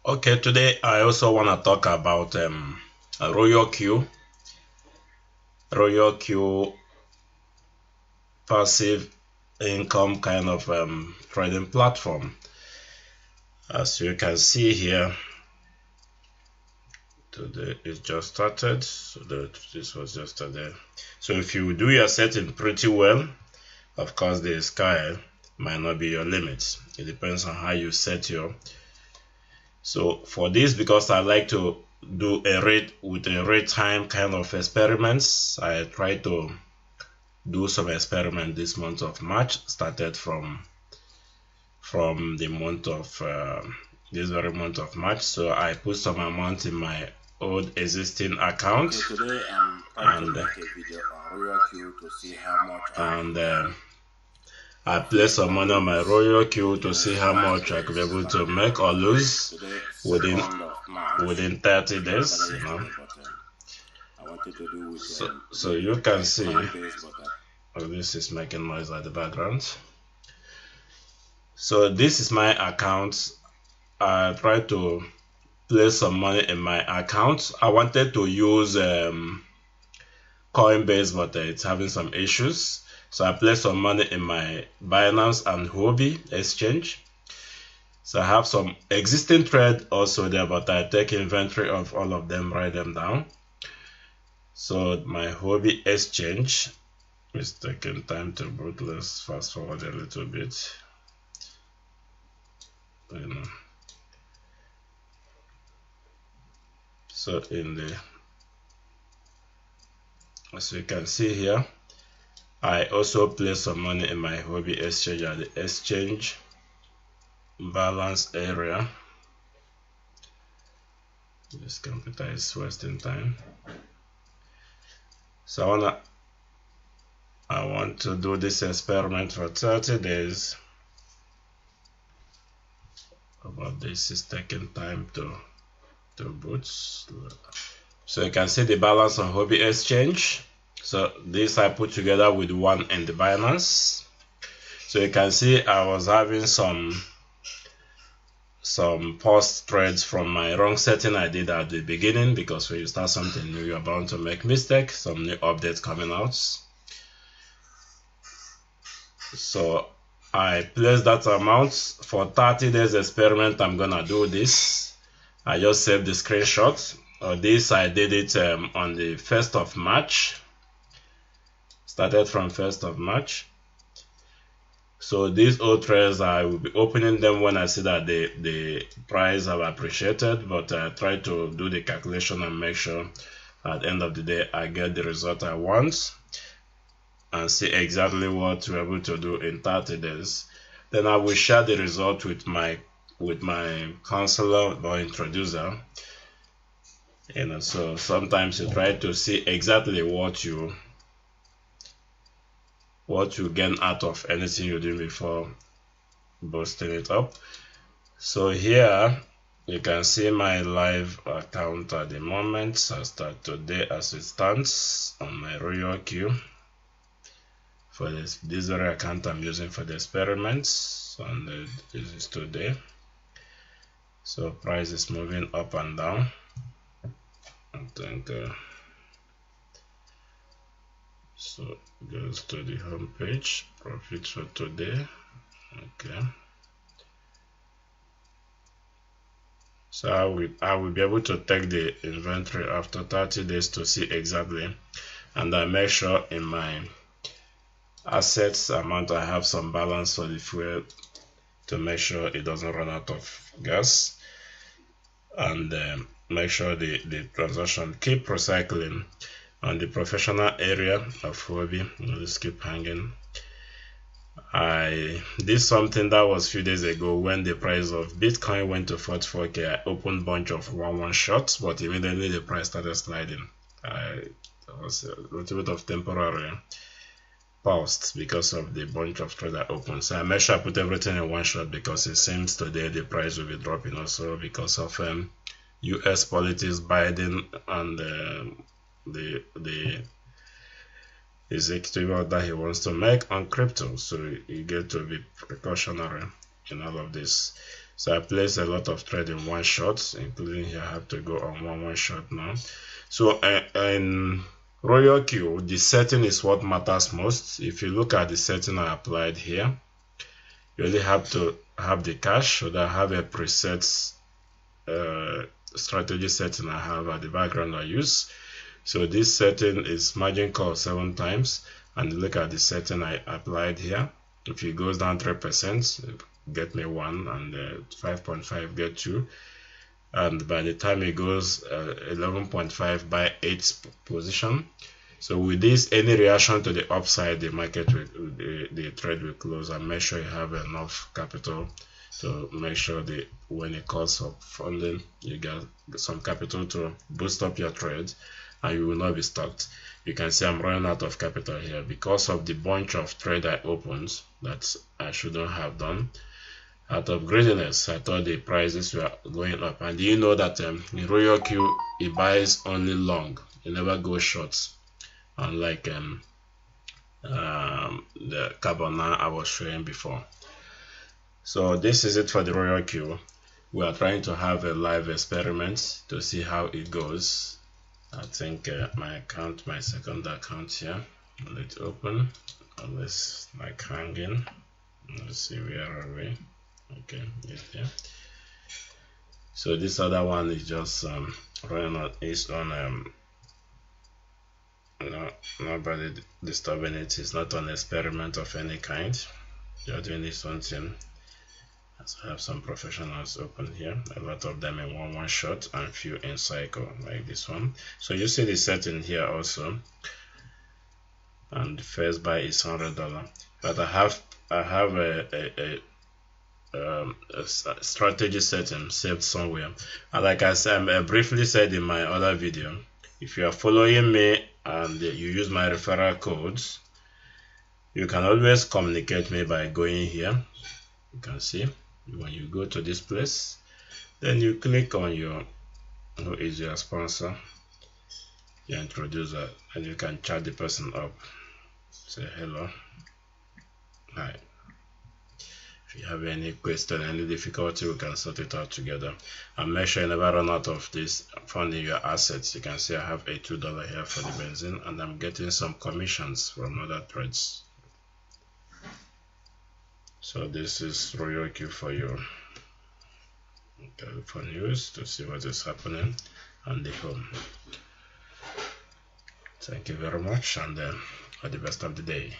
Okay, today I also want to talk about a Royal Q passive income kind of trading platform. As you can see here, today it just started, so this was yesterday. So if you do your setting pretty well, of course the sky might not be your limit. It depends on how you set your. So for this, because I like to do a rate with a rate time kind of experiments, I try to do some experiment this month of March. Started from the month of this very month of March. So I put some amount in my old existing account. Okay, today I'm trying to make a video on Royal Q to see how much I place some money on my Royal Q to see how much I could be able to make or lose within 30 days. You know. So you can see, oh, this is making noise at the background. So this is my account. I try to place some money in my account. I wanted to use Coinbase, but it's having some issues. So I placed some money in my Binance and HUOBI exchange. So I have some existing trade also there, but I take inventory of all of them, write them down. So my HUOBI exchange is taking time to boot. Let's fast forward a little bit. You know. So as you can see here, I also place some money in my HUOBI exchange at the exchange balance area. This computer is wasting time. So I want to do this experiment for 30 days. But this is taking time to boot. So you can see the balance on HUOBI exchange. So this I put together with one in the Binance. So you can see I was having some post trades from my wrong setting I did at the beginning, because when you start something new, you're bound to make mistakes. Some new updates coming out. So I placed that amount for 30 days experiment. I'm gonna do this. I just saved the screenshot. This I did it on the 1st of March. Started from 1st of March. So these old trades, I will be opening them when I see that the price have appreciated, but I try to do the calculation and make sure at the end of the day I get the result I want and see exactly what we're able to do in 30 days. Then I will share the result with my counselor or introducer. You know, so sometimes you try to see exactly what you gain out of anything you do before boosting it up. So here you can see my live account at the moment. I start today as it stands on my Royal Q for this very account I'm using for the experiments, and this is today. So price is moving up and down. I think so goes to the home page, profit for today. Okay, so I will be able to take the inventory after 30 days to see exactly, and I make sure in my assets amount I have some balance for the fuel to make sure it doesn't run out of gas, and make sure the transaction keep recycling. On the professional area of HUOBI, let's keep hanging. I did something that was a few days ago when the price of Bitcoin went to 44k. I opened a bunch of one shots, but immediately the price started sliding. It was a little bit of temporary pause because of the bunch of trades I opened. So I made sure I put everything in one shot, because it seems today the price will be dropping also because of US politics, Biden, and the executive order he wants to make on crypto. So you get to be precautionary in all of this. So I place a lot of trade in one shot, including here I have to go on one shot now. So in Royal Q, the setting is what matters most. If you look at the setting I applied here, you only have to have the cash. So that I have a preset strategy setting I have at the background I use. So this setting is margin call 7 times, and look at the setting I applied here. If it goes down 3%, get me 1, and 5.5 get 2, and by the time it goes 11.5 by 8 position. So with this, any reaction to the upside, the market will, the trade will close, and make sure you have enough capital to make sure that when it calls up funding, you get some capital to boost up your trade, and you will not be stuck. You can see I'm running out of capital here because of the bunch of trade I opened that I shouldn't have done. Out of greediness, I thought the prices were going up. And you know that in Royal Q, it buys only long, it never goes short, unlike the KARBONAI I was showing before. So this is it for the Royal Q. We are trying to have a live experiment to see how it goes. I think my account, my second account here, let's open, let's like hanging. Let's see, where are we? Okay, it's there. So this other one is just running on its own. Nobody disturbing it. It's not an experiment of any kind. You're doing this one thing. So I have some professionals open here, a lot of them in one shot and few in cycle like this one. So you see the setting here also, and the first buy is $100, but I have a strategy setting saved somewhere, and like I said, I briefly said in my other video, if you are following me and you use my referral codes, you can always communicate me by going here. You can see when you go to this place, then you click on your who is your sponsor, your introducer, and you can chat the person up, say hello, hi. If you have any question, any difficulty, we can sort it out together. And make sure you never run out of this funding your assets. You can see I have a $2 here for the benzene, and I'm getting some commissions from other trades. So this is Royal Q for you. For news to see what is happening on the home. Thank you very much, and have the best of the day.